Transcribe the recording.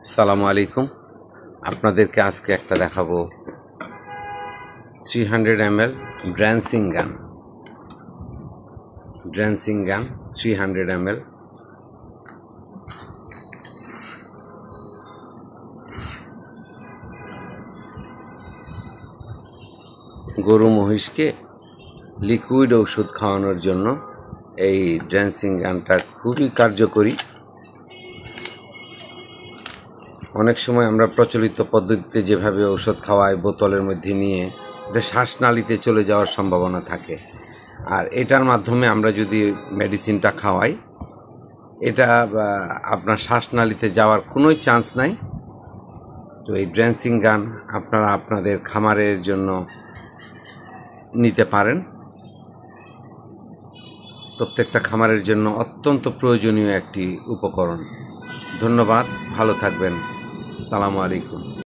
আসসালামু আলাইকুম। আপনাদেরকে আজকে একটা দেখাবো 300 ml ড্রেন্সিং গান 300 ml। গরু মহিষকে লিকুইড ঔষধ খাওয়ানোর জন্য এই ড্রেন্সিং গানটা খুবই কার্যকরী। অনেক সময় আমরা প্রচলিত পদ্ধতিতে যেভাবে ঔষধ খাওয়াই বোতলের মধ্যে নিয়ে, এটা শ্বাসনালীতে চলে যাওয়ার সম্ভাবনা থাকে। আর এটার মাধ্যমে আমরা যদি মেডিসিনটা খাওয়াই, এটা আপনার শ্বাসনালীতে যাওয়ার কোনোই চান্স নাই। তো এই ড্রেন্সিং গান আপনারা আপনাদের খামারের জন্য নিতে পারেন। প্রত্যেকটা খামারের জন্য অত্যন্ত প্রয়োজনীয় একটি উপকরণ। ধন্যবাদ, ভালো থাকবেন। আসসালামু আলাইকুম।